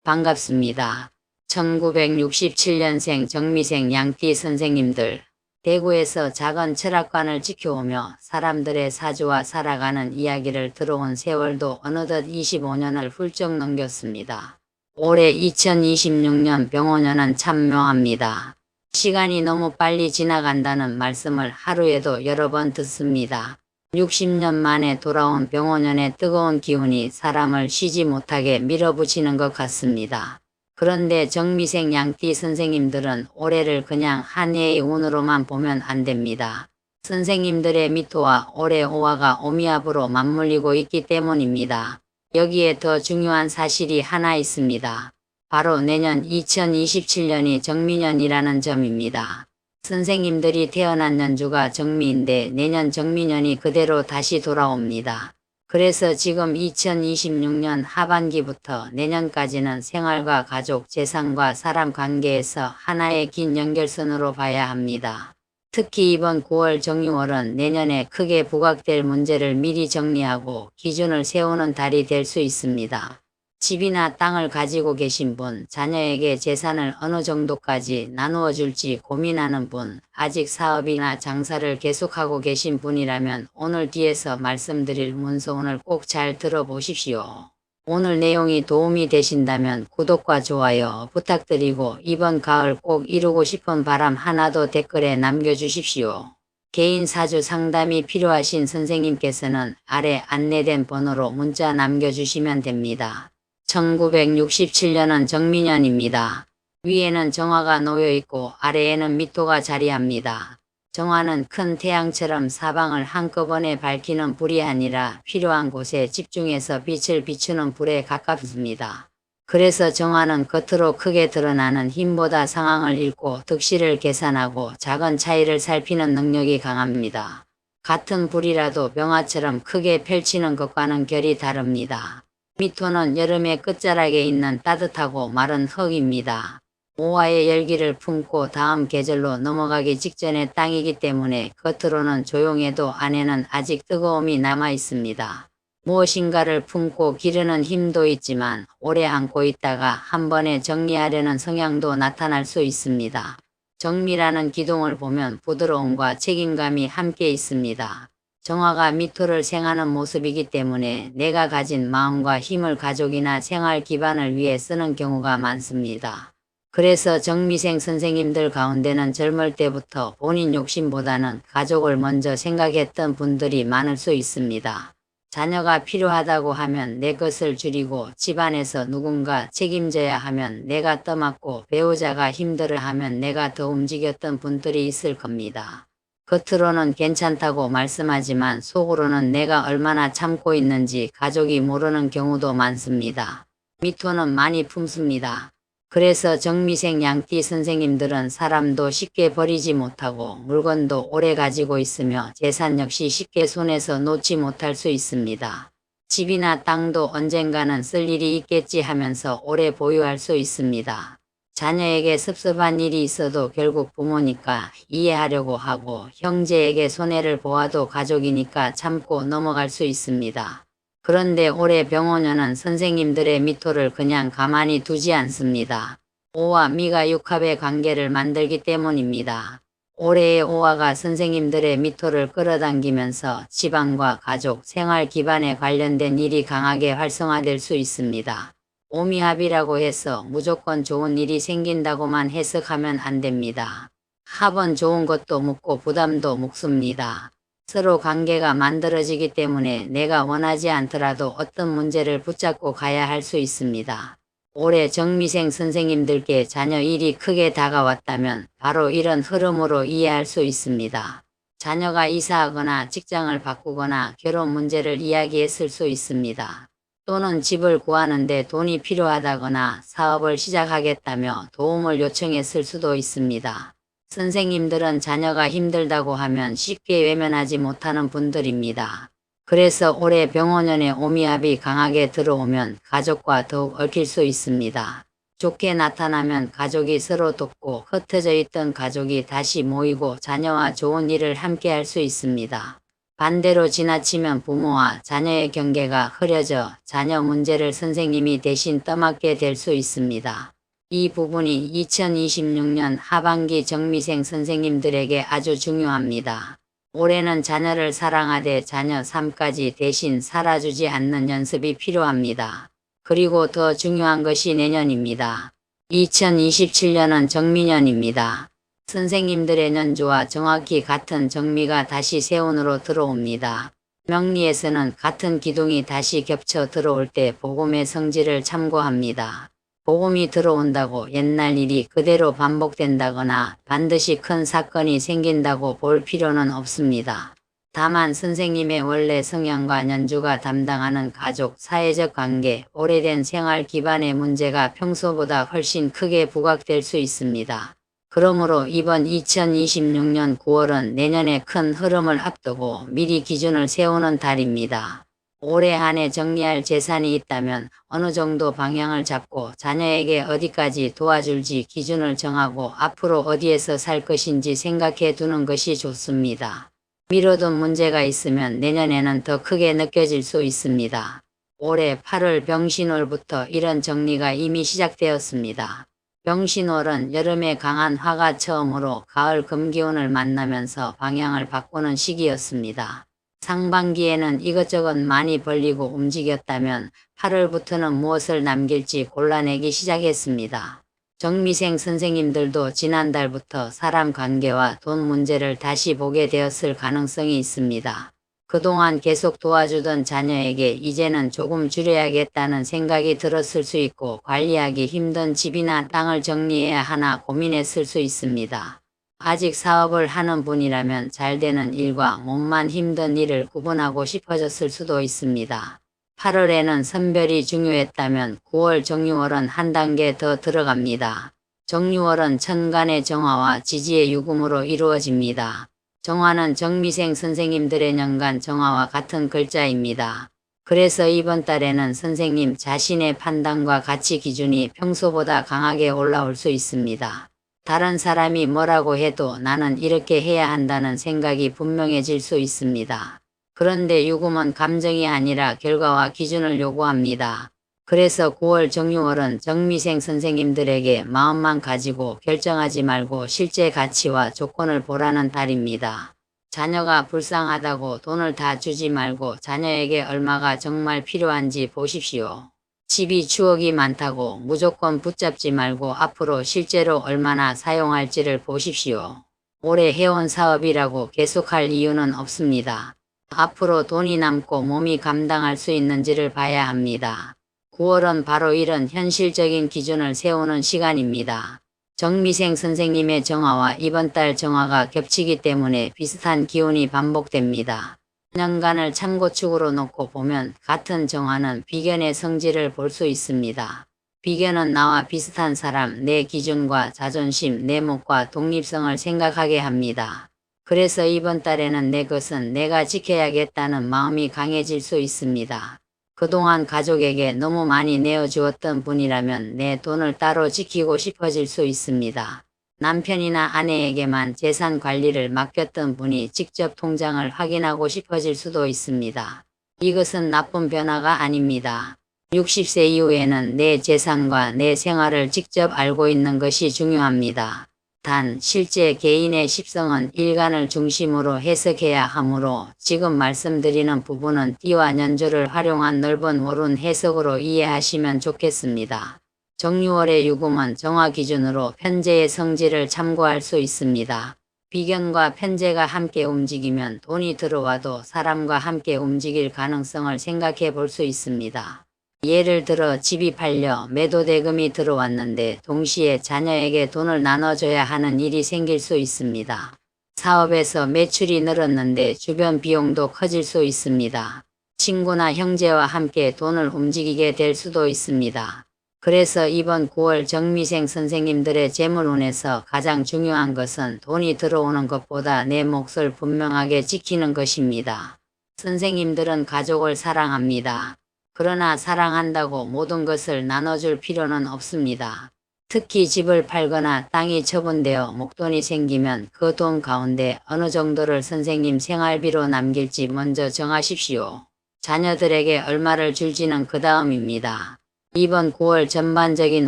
반갑습니다. 1967년생 정미생 양띠 선생님들, 대구에서 작은 철학관을 지켜오며 사람들의 사주와 살아가는 이야기를 들어온 세월도 어느덧 25년을 훌쩍 넘겼습니다. 올해 2026년 병오년은 참 묘합니다. 시간이 너무 빨리 지나간다는 말씀을 하루에도 여러 번 듣습니다. 60년 만에 돌아온 병오년의 뜨거운 기운이 사람을 쉬지 못하게 밀어붙이는 것 같습니다. 그런데 정미생 양띠 선생님들은 올해를 그냥 한 해의 운으로만 보면 안 됩니다. 선생님들의 미토와 올해 오화가 오미압으로 맞물리고 있기 때문입니다. 여기에 더 중요한 사실이 하나 있습니다. 바로 내년 2027년이 정미년이라는 점입니다. 선생님들이 태어난 연주가 정미인데 내년 정미년이 그대로 다시 돌아옵니다. 그래서 지금 2026년 하반기부터 내년까지는 생활과 가족, 재산과 사람 관계에서 하나의 긴 연결선으로 봐야 합니다. 특히 이번 9월 정유월은 내년에 크게 부각될 문제를 미리 정리하고 기준을 세우는 달이 될 수 있습니다. 집이나 땅을 가지고 계신 분, 자녀에게 재산을 어느 정도까지 나누어 줄지 고민하는 분, 아직 사업이나 장사를 계속하고 계신 분이라면 오늘 뒤에서 말씀드릴 문서운을 꼭 잘 들어보십시오. 오늘 내용이 도움이 되신다면 구독과 좋아요 부탁드리고 이번 가을 꼭 이루고 싶은 바람 하나도 댓글에 남겨주십시오. 개인 사주 상담이 필요하신 선생님께서는 아래 안내된 번호로 문자 남겨주시면 됩니다. 1967년은 정미년입니다. 위에는 정화가 놓여있고 아래에는 미토가 자리합니다. 정화는 큰 태양처럼 사방을 한꺼번에 밝히는 불이 아니라 필요한 곳에 집중해서 빛을 비추는 불에 가깝습니다. 그래서 정화는 겉으로 크게 드러나는 힘보다 상황을 읽고 득실을 계산하고 작은 차이를 살피는 능력이 강합니다. 같은 불이라도 병화처럼 크게 펼치는 것과는 결이 다릅니다. 미토는 여름의 끝자락에 있는 따뜻하고 마른 흙입니다. 오화의 열기를 품고 다음 계절로 넘어가기 직전의 땅이기 때문에 겉으로는 조용해도 안에는 아직 뜨거움이 남아 있습니다. 무엇인가를 품고 기르는 힘도 있지만 오래 안고 있다가 한 번에 정리하려는 성향도 나타날 수 있습니다. 정미라는 기둥을 보면 부드러움과 책임감이 함께 있습니다. 정화가 미토를 생하는 모습이기 때문에 내가 가진 마음과 힘을 가족이나 생활 기반을 위해 쓰는 경우가 많습니다. 그래서 정미생 선생님들 가운데는 젊을 때부터 본인 욕심보다는 가족을 먼저 생각했던 분들이 많을 수 있습니다. 자녀가 필요하다고 하면 내 것을 줄이고 집안에서 누군가 책임져야 하면 내가 떠맡고 배우자가 힘들어하면 내가 더 움직였던 분들이 있을 겁니다. 겉으로는 괜찮다고 말씀하지만 속으로는 내가 얼마나 참고 있는지 가족이 모르는 경우도 많습니다. 미토는 많이 품습니다. 그래서 정미생 양띠 선생님들은 사람도 쉽게 버리지 못하고 물건도 오래 가지고 있으며 재산 역시 쉽게 손에서 놓지 못할 수 있습니다. 집이나 땅도 언젠가는 쓸 일이 있겠지 하면서 오래 보유할 수 있습니다. 자녀에게 섭섭한 일이 있어도 결국 부모니까 이해하려고 하고 형제에게 손해를 보아도 가족이니까 참고 넘어갈 수 있습니다. 그런데 올해 병오년은 선생님들의 미토를 그냥 가만히 두지 않습니다. 오와 미가 육합의 관계를 만들기 때문입니다. 올해의 오화가 선생님들의 미토를 끌어당기면서 집안과 가족, 생활 기반에 관련된 일이 강하게 활성화될 수 있습니다. 오미합이라고 해서 무조건 좋은 일이 생긴다고만 해석하면 안 됩니다. 합은 좋은 것도 묻고 부담도 묵습니다. 서로 관계가 만들어지기 때문에 내가 원하지 않더라도 어떤 문제를 붙잡고 가야 할 수 있습니다. 올해 정미생 선생님들께 자녀 일이 크게 다가왔다면 바로 이런 흐름으로 이해할 수 있습니다. 자녀가 이사하거나 직장을 바꾸거나 결혼 문제를 이야기했을 수 있습니다. 또는 집을 구하는데 돈이 필요하다거나 사업을 시작하겠다며 도움을 요청했을 수도 있습니다. 선생님들은 자녀가 힘들다고 하면 쉽게 외면하지 못하는 분들입니다. 그래서 올해 병오년의 오미압이 강하게 들어오면 가족과 더욱 얽힐 수 있습니다. 좋게 나타나면 가족이 서로 돕고 흩어져 있던 가족이 다시 모이고 자녀와 좋은 일을 함께 할 수 있습니다. 반대로 지나치면 부모와 자녀의 경계가 흐려져 자녀 문제를 선생님이 대신 떠맡게 될 수 있습니다. 이 부분이 2026년 하반기 정미생 선생님들에게 아주 중요합니다. 올해는 자녀를 사랑하되 자녀 삶까지 대신 살아주지 않는 연습이 필요합니다. 그리고 더 중요한 것이 내년입니다. 2027년은 정미년입니다. 선생님들의 년주와 정확히 같은 정미가 다시 세운으로 들어옵니다. 명리에서는 같은 기둥이 다시 겹쳐 들어올 때 복음의 성질을 참고합니다. 복음이 들어온다고 옛날 일이 그대로 반복된다거나 반드시 큰 사건이 생긴다고 볼 필요는 없습니다. 다만 선생님의 원래 성향과 년주가 담당하는 가족, 사회적 관계, 오래된 생활 기반의 문제가 평소보다 훨씬 크게 부각될 수 있습니다. 그러므로 이번 2026년 9월은 내년의 큰 흐름을 앞두고 미리 기준을 세우는 달입니다. 올해 안에 정리할 재산이 있다면 어느 정도 방향을 잡고 자녀에게 어디까지 도와줄지 기준을 정하고 앞으로 어디에서 살 것인지 생각해 두는 것이 좋습니다. 미뤄둔 문제가 있으면 내년에는 더 크게 느껴질 수 있습니다. 올해 8월 병신월부터 이런 정리가 이미 시작되었습니다. 병신월은 여름에 강한 화가 처음으로 가을 금기운을 만나면서 방향을 바꾸는 시기였습니다. 상반기에는 이것저것 많이 벌리고 움직였다면 8월부터는 무엇을 남길지 골라내기 시작했습니다. 정미생 선생님들도 지난달부터 사람 관계와 돈 문제를 다시 보게 되었을 가능성이 있습니다. 그동안 계속 도와주던 자녀에게 이제는 조금 줄여야겠다는 생각이 들었을 수 있고 관리하기 힘든 집이나 땅을 정리해야 하나 고민했을 수 있습니다. 아직 사업을 하는 분이라면 잘 되는 일과 몸만 힘든 일을 구분하고 싶어졌을 수도 있습니다. 8월에는 선별이 중요했다면 9월 정유월은 한 단계 더 들어갑니다. 정유월은 천간의 정화와 지지의 유금으로 이루어집니다. 정화는 정미생 선생님들의 년간 정화와 같은 글자입니다. 그래서 이번 달에는 선생님 자신의 판단과 가치 기준이 평소보다 강하게 올라올 수 있습니다. 다른 사람이 뭐라고 해도 나는 이렇게 해야 한다는 생각이 분명해질 수 있습니다. 그런데 유금은 감정이 아니라 결과와 기준을 요구합니다. 그래서 9월 정유월은 정미생 선생님들에게 마음만 가지고 결정하지 말고 실제 가치와 조건을 보라는 달입니다. 자녀가 불쌍하다고 돈을 다 주지 말고 자녀에게 얼마가 정말 필요한지 보십시오. 집이 추억이 많다고 무조건 붙잡지 말고 앞으로 실제로 얼마나 사용할지를 보십시오. 오래 해온 사업이라고 계속할 이유는 없습니다. 앞으로 돈이 남고 몸이 감당할 수 있는지를 봐야 합니다. 9월은 바로 이런 현실적인 기준을 세우는 시간입니다. 정미생 선생님의 정화와 이번 달 정화가 겹치기 때문에 비슷한 기운이 반복됩니다. 년간을 참고축으로 놓고 보면 같은 정화는 비견의 성질을 볼 수 있습니다. 비견은 나와 비슷한 사람, 내 기준과 자존심, 내 몫과 독립성을 생각하게 합니다. 그래서 이번 달에는 내 것은 내가 지켜야겠다는 마음이 강해질 수 있습니다. 그동안 가족에게 너무 많이 내어주었던 분이라면 내 돈을 따로 지키고 싶어질 수 있습니다. 남편이나 아내에게만 재산 관리를 맡겼던 분이 직접 통장을 확인하고 싶어질 수도 있습니다. 이것은 나쁜 변화가 아닙니다. 60세 이후에는 내 재산과 내 생활을 직접 알고 있는 것이 중요합니다. 단 실제 개인의 십성은 일간을 중심으로 해석해야 하므로 지금 말씀드리는 부분은 띠와 년주를 활용한 넓은 월운 해석으로 이해하시면 좋겠습니다. 정유월의 유금은 정화 기준으로 편재의 성질을 참고할 수 있습니다. 비견과 편재가 함께 움직이면 돈이 들어와도 사람과 함께 움직일 가능성을 생각해 볼 수 있습니다. 예를 들어 집이 팔려 매도 대금이 들어왔는데 동시에 자녀에게 돈을 나눠줘야 하는 일이 생길 수 있습니다. 사업에서 매출이 늘었는데 주변 비용도 커질 수 있습니다. 친구나 형제와 함께 돈을 움직이게 될 수도 있습니다. 그래서 이번 9월 정미생 선생님들의 재물운에서 가장 중요한 것은 돈이 들어오는 것보다 내 몫을 분명하게 지키는 것입니다. 선생님들은 가족을 사랑합니다. 그러나 사랑한다고 모든 것을 나눠줄 필요는 없습니다. 특히 집을 팔거나 땅이 처분되어 목돈이 생기면 그 돈 가운데 어느 정도를 선생님 생활비로 남길지 먼저 정하십시오. 자녀들에게 얼마를 줄지는 그 다음입니다. 이번 9월 전반적인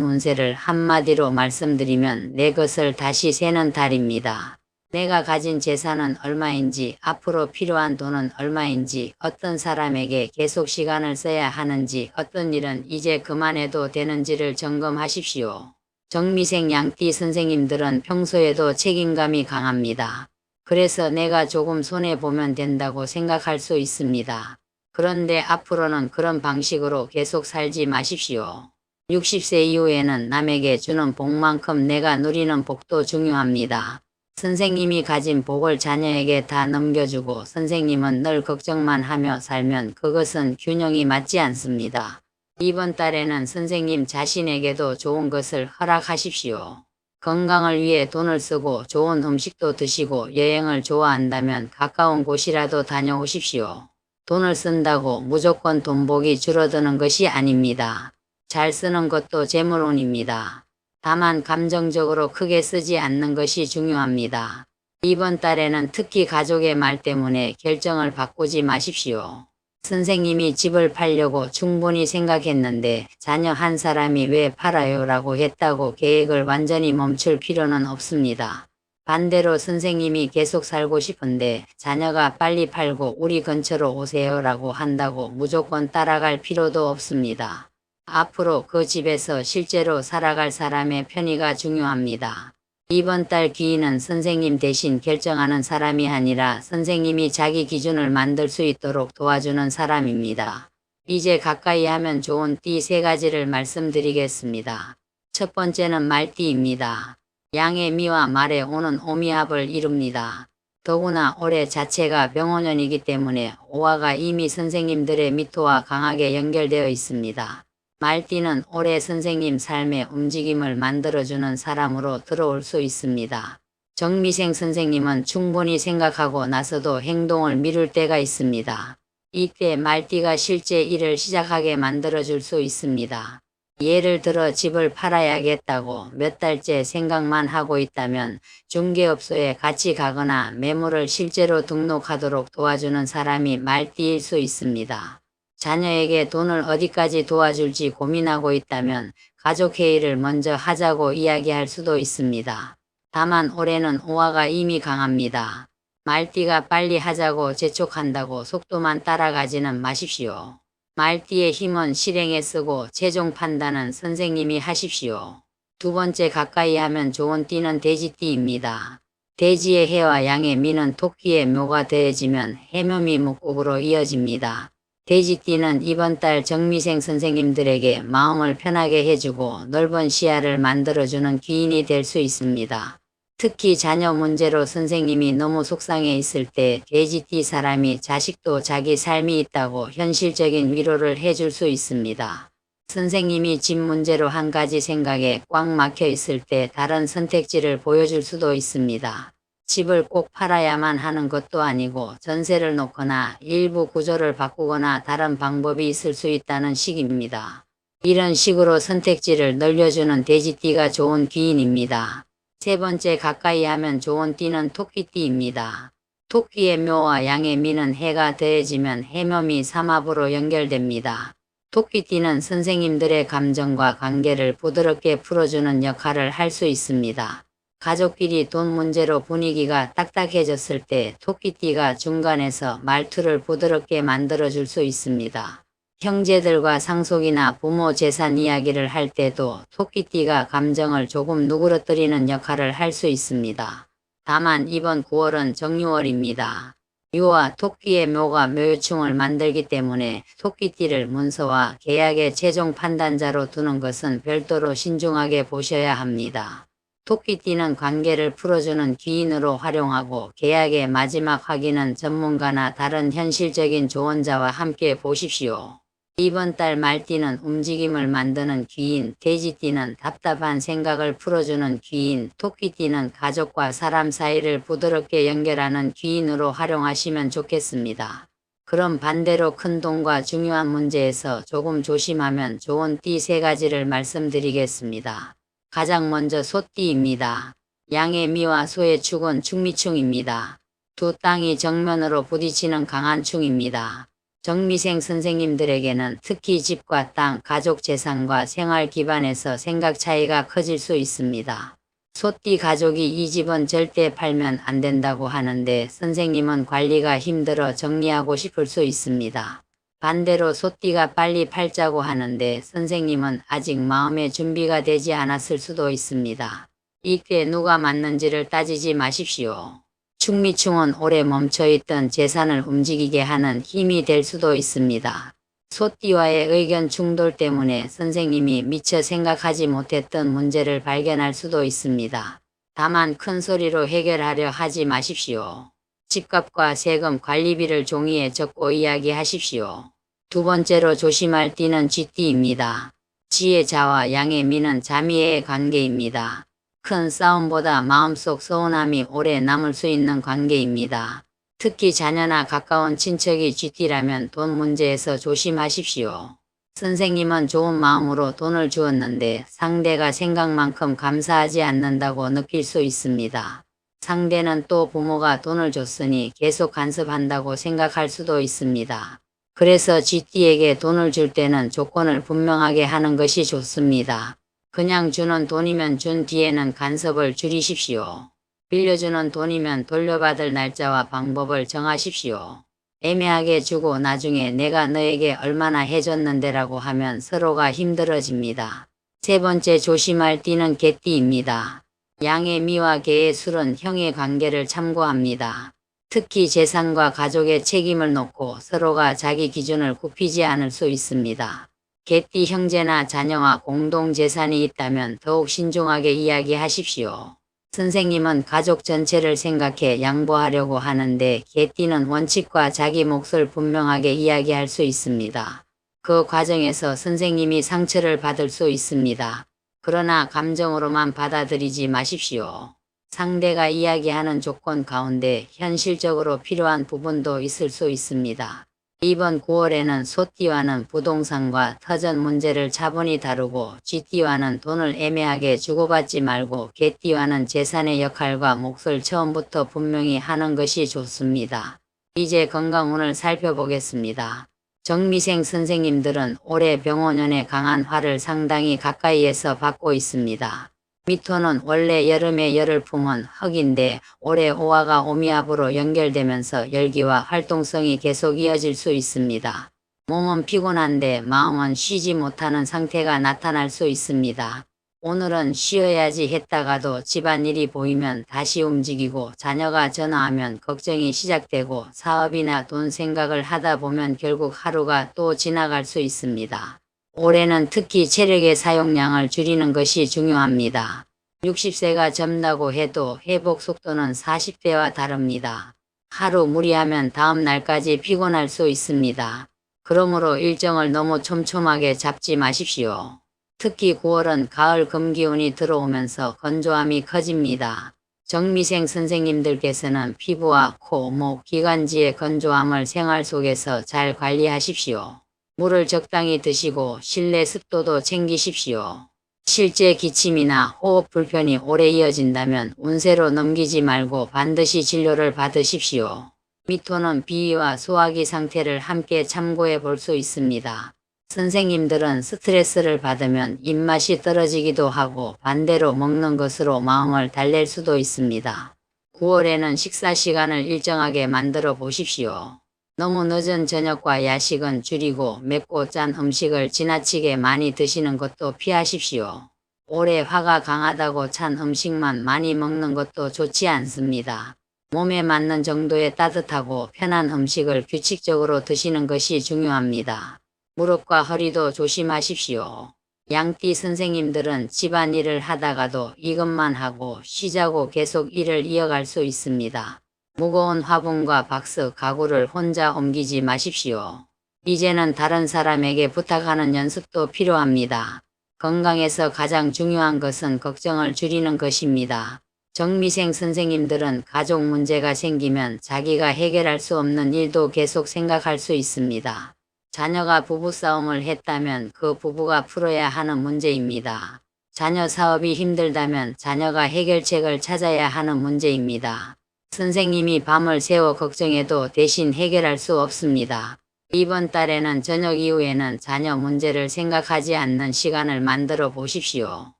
운세를 한마디로 말씀드리면 내 것을 다시 세는 달입니다. 내가 가진 재산은 얼마인지, 앞으로 필요한 돈은 얼마인지, 어떤 사람에게 계속 시간을 써야 하는지, 어떤 일은 이제 그만해도 되는지를 점검하십시오. 정미생 양띠 선생님들은 평소에도 책임감이 강합니다. 그래서 내가 조금 손해보면 된다고 생각할 수 있습니다. 그런데 앞으로는 그런 방식으로 계속 살지 마십시오. 60세 이후에는 남에게 주는 복만큼 내가 누리는 복도 중요합니다. 선생님이 가진 복을 자녀에게 다 넘겨주고 선생님은 늘 걱정만 하며 살면 그것은 균형이 맞지 않습니다. 이번 달에는 선생님 자신에게도 좋은 것을 허락하십시오. 건강을 위해 돈을 쓰고 좋은 음식도 드시고 여행을 좋아한다면 가까운 곳이라도 다녀오십시오. 돈을 쓴다고 무조건 돈복이 줄어드는 것이 아닙니다. 잘 쓰는 것도 재물운입니다. 다만 감정적으로 크게 쓰지 않는 것이 중요합니다. 이번 달에는 특히 가족의 말 때문에 결정을 바꾸지 마십시오. 선생님이 집을 팔려고 충분히 생각했는데 자녀 한 사람이 왜 팔아요 라고 했다고 계획을 완전히 멈출 필요는 없습니다. 반대로 선생님이 계속 살고 싶은데 자녀가 빨리 팔고 우리 근처로 오세요 라고 한다고 무조건 따라갈 필요도 없습니다. 앞으로 그 집에서 실제로 살아갈 사람의 편의가 중요합니다. 이번 달 귀인은 선생님 대신 결정하는 사람이 아니라 선생님이 자기 기준을 만들 수 있도록 도와주는 사람입니다. 이제 가까이 하면 좋은 띠 3가지를 말씀드리겠습니다. 첫 번째는 말띠입니다. 양의 미와 말의 오는 오미합을 이룹니다. 더구나 올해 자체가 병원년이기 때문에 오화가 이미 선생님들의 미토와 강하게 연결되어 있습니다. 말띠는 올해 선생님 삶의 움직임을 만들어주는 사람으로 들어올 수 있습니다. 정미생 선생님은 충분히 생각하고 나서도 행동을 미룰 때가 있습니다. 이때 말띠가 실제 일을 시작하게 만들어줄 수 있습니다. 예를 들어 집을 팔아야겠다고 몇 달째 생각만 하고 있다면 중개업소에 같이 가거나 매물을 실제로 등록하도록 도와주는 사람이 말띠일 수 있습니다. 자녀에게 돈을 어디까지 도와줄지 고민하고 있다면 가족회의를 먼저 하자고 이야기할 수도 있습니다. 다만 올해는 오화가 이미 강합니다. 말띠가 빨리 하자고 재촉한다고 속도만 따라가지는 마십시오. 말띠의 힘은 실행에 쓰고 최종 판단은 선생님이 하십시오. 두 번째 가까이 하면 좋은 띠는 돼지띠입니다. 돼지의 해와 양의 미는 토끼의 묘가 더해지면 해묘미 묵국으로 이어집니다. 돼지띠는 이번 달 정미생 선생님들에게 마음을 편하게 해주고 넓은 시야를 만들어주는 귀인이 될 수 있습니다. 특히 자녀 문제로 선생님이 너무 속상해 있을 때 돼지띠 사람이 자식도 자기 삶이 있다고 현실적인 위로를 해줄 수 있습니다. 선생님이 집 문제로 한 가지 생각에 꽉 막혀 있을 때 다른 선택지를 보여줄 수도 있습니다. 집을 꼭 팔아야만 하는 것도 아니고 전세를 놓거나 일부 구조를 바꾸거나 다른 방법이 있을 수 있다는 식입니다. 이런 식으로 선택지를 늘려주는 돼지띠가 좋은 귀인입니다. 세 번째 가까이 하면 좋은 띠는 토끼띠입니다. 토끼의 묘와 양의 미는 해가 더해지면 해묘미 삼합으로 연결됩니다. 토끼띠는 선생님들의 감정과 관계를 부드럽게 풀어주는 역할을 할 수 있습니다. 가족끼리 돈 문제로 분위기가 딱딱해졌을 때 토끼띠가 중간에서 말투를 부드럽게 만들어줄 수 있습니다. 형제들과 상속이나 부모 재산 이야기를 할 때도 토끼띠가 감정을 조금 누그러뜨리는 역할을 할 수 있습니다. 다만 이번 9월은 정유월입니다. 유와 토끼의 묘가 묘유충을 만들기 때문에 토끼띠를 문서와 계약의 최종 판단자로 두는 것은 별도로 신중하게 보셔야 합니다. 토끼띠는 관계를 풀어주는 귀인으로 활용하고 계약의 마지막 확인은 전문가나 다른 현실적인 조언자와 함께 보십시오. 이번 달 말띠는 움직임을 만드는 귀인, 돼지띠는 답답한 생각을 풀어주는 귀인, 토끼띠는 가족과 사람 사이를 부드럽게 연결하는 귀인으로 활용하시면 좋겠습니다. 그럼 반대로 큰 돈과 중요한 문제에서 조금 조심하면 좋은 띠 3가지를 말씀드리겠습니다. 가장 먼저 소띠입니다. 양의 미와 소의 축은 축미충입니다. 두 땅이 정면으로 부딪히는 강한 충입니다. 정미생 선생님들에게는 특히 집과 땅, 가족 재산과 생활 기반에서 생각 차이가 커질 수 있습니다. 소띠 가족이 이 집은 절대 팔면 안 된다고 하는데 선생님은 관리가 힘들어 정리하고 싶을 수 있습니다. 반대로 소띠가 빨리 팔자고 하는데 선생님은 아직 마음의 준비가 되지 않았을 수도 있습니다. 이때 누가 맞는지를 따지지 마십시오. 축미충은 오래 멈춰있던 재산을 움직이게 하는 힘이 될 수도 있습니다. 소띠와의 의견 충돌 때문에 선생님이 미처 생각하지 못했던 문제를 발견할 수도 있습니다. 다만 큰 소리로 해결하려 하지 마십시오. 집값과 세금, 관리비를 종이에 적고 이야기하십시오. 두 번째로 조심할 띠는 쥐띠입니다. 지의 자와 양의 미는 자미의 관계입니다. 큰 싸움보다 마음속 서운함이 오래 남을 수 있는 관계입니다. 특히 자녀나 가까운 친척이 쥐띠라면 돈 문제에서 조심하십시오. 선생님은 좋은 마음으로 돈을 주었는데 상대가 생각만큼 감사하지 않는다고 느낄 수 있습니다. 상대는 또 부모가 돈을 줬으니 계속 간섭한다고 생각할 수도 있습니다. 그래서 쥐띠에게 돈을 줄 때는 조건을 분명하게 하는 것이 좋습니다. 그냥 주는 돈이면 준 뒤에는 간섭을 줄이십시오. 빌려주는 돈이면 돌려받을 날짜와 방법을 정하십시오. 애매하게 주고 나중에 내가 너에게 얼마나 해줬는데라고 하면 서로가 힘들어집니다. 세 번째 조심할 띠는 개띠입니다. 양의 미와 개의 술은 형의 관계를 참고합니다. 특히 재산과 가족의 책임을 놓고 서로가 자기 기준을 굽히지 않을 수 있습니다. 개띠 형제나 자녀와 공동재산이 있다면 더욱 신중하게 이야기하십시오. 선생님은 가족 전체를 생각해 양보하려고 하는데 개띠는 원칙과 자기 몫을 분명하게 이야기할 수 있습니다. 그 과정에서 선생님이 상처를 받을 수 있습니다. 그러나 감정으로만 받아들이지 마십시오. 상대가 이야기하는 조건 가운데 현실적으로 필요한 부분도 있을 수 있습니다. 이번 9월에는 소띠와는 부동산과 터전 문제를 차분히 다루고 쥐띠와는 돈을 애매하게 주고받지 말고 개띠와는 재산의 역할과 몫을 처음부터 분명히 하는 것이 좋습니다. 이제 건강운을 살펴보겠습니다. 정미생 선생님들은 올해 병원연의 강한 화를 상당히 가까이에서 받고 있습니다. 미토는 원래 여름의 열을 품은 흙인데 올해 오화가 오미압으로 연결되면서 열기와 활동성이 계속 이어질 수 있습니다. 몸은 피곤한데 마음은 쉬지 못하는 상태가 나타날 수 있습니다. 오늘은 쉬어야지 했다가도 집안일이 보이면 다시 움직이고 자녀가 전화하면 걱정이 시작되고 사업이나 돈 생각을 하다 보면 결국 하루가 또 지나갈 수 있습니다. 올해는 특히 체력의 사용량을 줄이는 것이 중요합니다. 60세가 젊다고 해도 회복 속도는 40대와 다릅니다. 하루 무리하면 다음 날까지 피곤할 수 있습니다. 그러므로 일정을 너무 촘촘하게 잡지 마십시오. 특히 9월은 가을 금기운이 들어오면서 건조함이 커집니다. 정미생 선생님들께서는 피부와 코, 목, 기관지의 건조함을 생활 속에서 잘 관리하십시오. 물을 적당히 드시고 실내 습도도 챙기십시오. 실제 기침이나 호흡 불편이 오래 이어진다면 운세로 넘기지 말고 반드시 진료를 받으십시오. 미토는 비위와 소화기 상태를 함께 참고해 볼 수 있습니다. 선생님들은 스트레스를 받으면 입맛이 떨어지기도 하고 반대로 먹는 것으로 마음을 달랠 수도 있습니다. 9월에는 식사 시간을 일정하게 만들어 보십시오. 너무 늦은 저녁과 야식은 줄이고 맵고 짠 음식을 지나치게 많이 드시는 것도 피하십시오. 올해 화가 강하다고 찬 음식만 많이 먹는 것도 좋지 않습니다. 몸에 맞는 정도의 따뜻하고 편한 음식을 규칙적으로 드시는 것이 중요합니다. 무릎과 허리도 조심하십시오. 양띠 선생님들은 집안일을 하다가도 이것만 하고 쉬자고 계속 일을 이어갈 수 있습니다. 무거운 화분과 박스, 가구를 혼자 옮기지 마십시오. 이제는 다른 사람에게 부탁하는 연습도 필요합니다. 건강에서 가장 중요한 것은 걱정을 줄이는 것입니다. 정미생 선생님들은 가족 문제가 생기면 자기가 해결할 수 없는 일도 계속 생각할 수 있습니다. 자녀가 부부싸움을 했다면 그 부부가 풀어야 하는 문제입니다. 자녀 사업이 힘들다면 자녀가 해결책을 찾아야 하는 문제입니다. 선생님이 밤을 새워 걱정해도 대신 해결할 수 없습니다. 이번 달에는 저녁 이후에는 자녀 문제를 생각하지 않는 시간을 만들어 보십시오.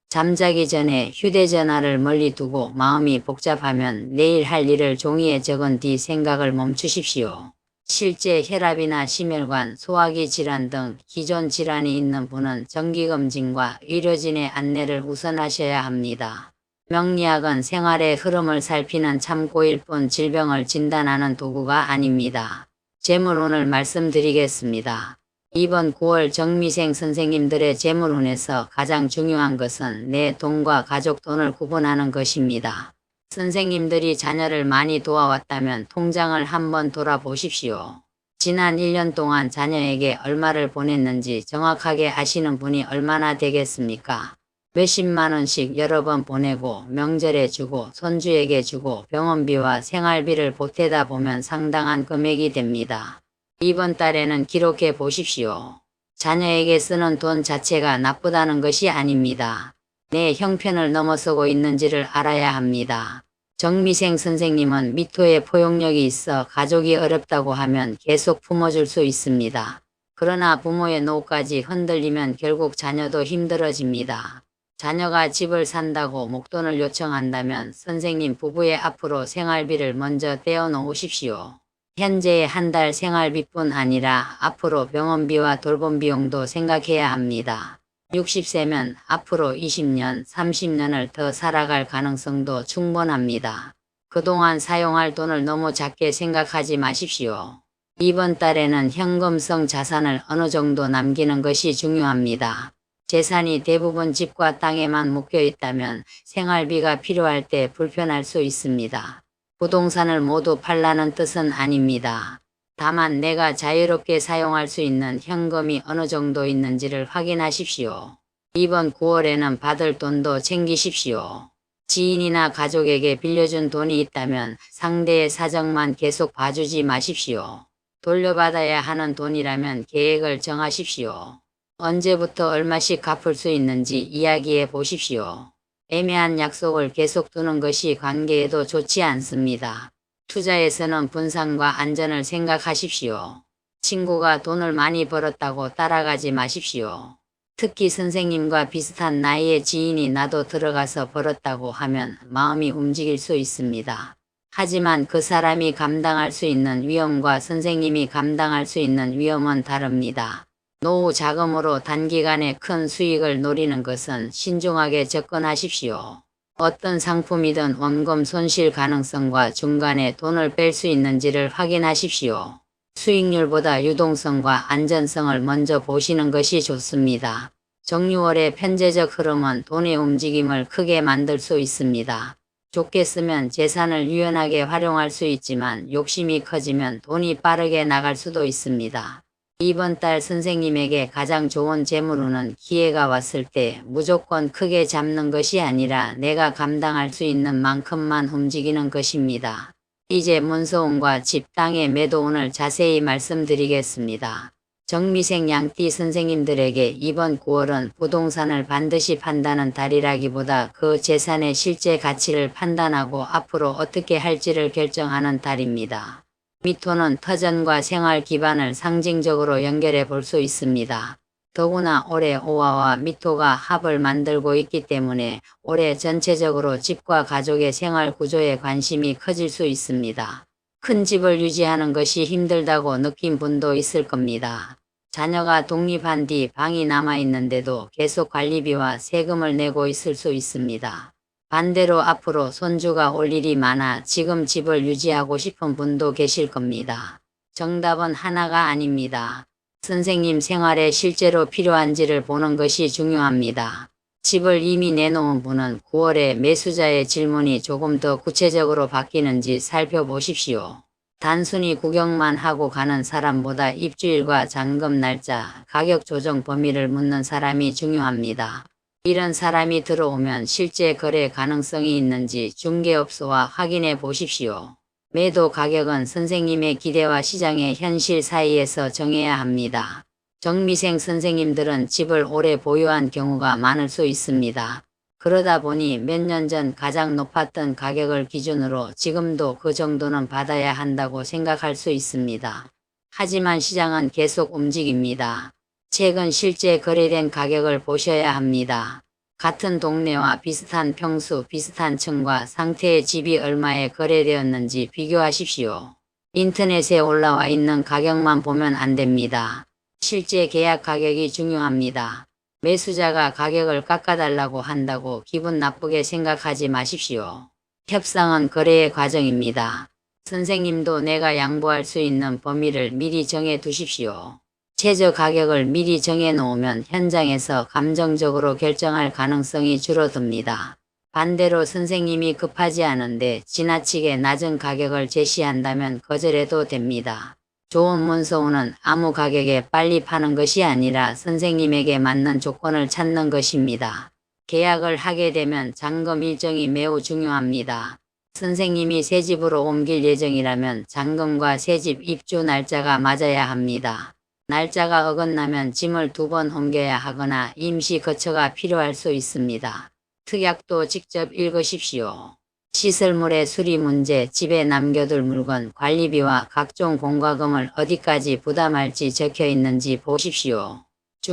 잠자기 전에 휴대전화를 멀리 두고 마음이 복잡하면 내일 할 일을 종이에 적은 뒤 생각을 멈추십시오. 실제 혈압이나 심혈관, 소화기 질환 등 기존 질환이 있는 분은 정기검진과 의료진의 안내를 우선하셔야 합니다. 명리학은 생활의 흐름을 살피는 참고일 뿐 질병을 진단하는 도구가 아닙니다. 재물운을 말씀드리겠습니다. 이번 9월 정미생 선생님들의 재물운에서 가장 중요한 것은 내 돈과 가족 돈을 구분하는 것입니다. 선생님들이 자녀를 많이 도와왔다면 통장을 한번 돌아보십시오. 지난 1년 동안 자녀에게 얼마를 보냈는지 정확하게 아시는 분이 얼마나 되겠습니까? 몇십만 원씩 여러 번 보내고 명절에 주고 손주에게 주고 병원비와 생활비를 보태다 보면 상당한 금액이 됩니다. 이번 달에는 기록해 보십시오. 자녀에게 쓰는 돈 자체가 나쁘다는 것이 아닙니다. 내 형편을 넘어서고 있는지를 알아야 합니다. 정미생 선생님은 미토의 포용력이 있어 가족이 어렵다고 하면 계속 품어줄 수 있습니다. 그러나 부모의 노까지 흔들리면 결국 자녀도 힘들어집니다. 자녀가 집을 산다고 목돈을 요청한다면 선생님 부부의 앞으로 생활비를 먼저 떼어 놓으십시오. 현재의 한 달 생활비뿐 아니라 앞으로 병원비와 돌봄 비용도 생각해야 합니다. 60세면 앞으로 20년, 30년을 더 살아갈 가능성도 충분합니다. 그동안 사용할 돈을 너무 작게 생각하지 마십시오. 이번 달에는 현금성 자산을 어느 정도 남기는 것이 중요합니다. 재산이 대부분 집과 땅에만 묶여 있다면 생활비가 필요할 때 불편할 수 있습니다. 부동산을 모두 팔라는 뜻은 아닙니다. 다만 내가 자유롭게 사용할 수 있는 현금이 어느 정도 있는지를 확인하십시오. 이번 9월에는 받을 돈도 챙기십시오. 지인이나 가족에게 빌려준 돈이 있다면 상대의 사정만 계속 봐주지 마십시오. 돌려받아야 하는 돈이라면 계획을 정하십시오. 언제부터 얼마씩 갚을 수 있는지 이야기해 보십시오. 애매한 약속을 계속 두는 것이 관계에도 좋지 않습니다. 투자에서는 분산과 안전을 생각하십시오. 친구가 돈을 많이 벌었다고 따라가지 마십시오. 특히 선생님과 비슷한 나이의 지인이 나도 들어가서 벌었다고 하면 마음이 움직일 수 있습니다. 하지만 그 사람이 감당할 수 있는 위험과 선생님이 감당할 수 있는 위험은 다릅니다. 노후 자금으로 단기간에 큰 수익을 노리는 것은 신중하게 접근하십시오. 어떤 상품이든 원금 손실 가능성과 중간에 돈을 뺄 수 있는지를 확인하십시오. 수익률보다 유동성과 안전성을 먼저 보시는 것이 좋습니다. 정유월의 편제적 흐름은 돈의 움직임을 크게 만들 수 있습니다. 좋게 쓰면 재산을 유연하게 활용할 수 있지만 욕심이 커지면 돈이 빠르게 나갈 수도 있습니다. 이번 달 선생님에게 가장 좋은 재물운은 기회가 왔을 때 무조건 크게 잡는 것이 아니라 내가 감당할 수 있는 만큼만 움직이는 것입니다. 이제 문서운과 집, 땅의 매도운을 자세히 말씀드리겠습니다. 정미생 양띠 선생님들에게 이번 9월은 부동산을 반드시 판다는 달이라기보다 그 재산의 실제 가치를 판단하고 앞으로 어떻게 할지를 결정하는 달입니다. 미토는 터전과 생활 기반을 상징적으로 연결해 볼 수 있습니다. 더구나 올해 오화와 미토가 합을 만들고 있기 때문에 올해 전체적으로 집과 가족의 생활 구조에 관심이 커질 수 있습니다. 큰 집을 유지하는 것이 힘들다고 느낀 분도 있을 겁니다. 자녀가 독립한 뒤 방이 남아있는데도 계속 관리비와 세금을 내고 있을 수 있습니다. 반대로 앞으로 손주가 올 일이 많아 지금 집을 유지하고 싶은 분도 계실 겁니다. 정답은 하나가 아닙니다. 선생님 생활에 실제로 필요한지를 보는 것이 중요합니다. 집을 이미 내놓은 분은 9월에 매수자의 질문이 조금 더 구체적으로 바뀌는지 살펴보십시오. 단순히 구경만 하고 가는 사람보다 입주일과 잔금 날짜, 가격 조정 범위를 묻는 사람이 중요합니다. 이런 사람이 들어오면 실제 거래 가능성이 있는지 중개업소와 확인해 보십시오. 매도 가격은 선생님의 기대와 시장의 현실 사이에서 정해야 합니다. 정미생 선생님들은 집을 오래 보유한 경우가 많을 수 있습니다. 그러다 보니 몇 년 전 가장 높았던 가격을 기준으로 지금도 그 정도는 받아야 한다고 생각할 수 있습니다. 하지만 시장은 계속 움직입니다. 최근 실제 거래된 가격을 보셔야 합니다. 같은 동네와 비슷한 평수, 비슷한 층과 상태의 집이 얼마에 거래되었는지 비교하십시오. 인터넷에 올라와 있는 가격만 보면 안 됩니다. 실제 계약 가격이 중요합니다. 매수자가 가격을 깎아달라고 한다고 기분 나쁘게 생각하지 마십시오. 협상은 거래의 과정입니다. 선생님도 내가 양보할 수 있는 범위를 미리 정해 두십시오. 최저 가격을 미리 정해 놓으면 현장에서 감정적으로 결정할 가능성이 줄어듭니다. 반대로 선생님이 급하지 않은데 지나치게 낮은 가격을 제시한다면 거절해도 됩니다. 좋은 문서우는 아무 가격에 빨리 파는 것이 아니라 선생님에게 맞는 조건을 찾는 것입니다. 계약을 하게 되면 잔금 일정이 매우 중요합니다. 선생님이 새 집으로 옮길 예정이라면 잔금과 새집 입주 날짜가 맞아야 합니다. 날짜가 어긋나면 짐을 2번 옮겨야 하거나 임시 거처가 필요할 수 있습니다. 특약도 직접 읽으십시오. 시설물의 수리 문제, 집에 남겨둘 물건, 관리비와 각종 공과금을 어디까지 부담할지 적혀 있는지 보십시오.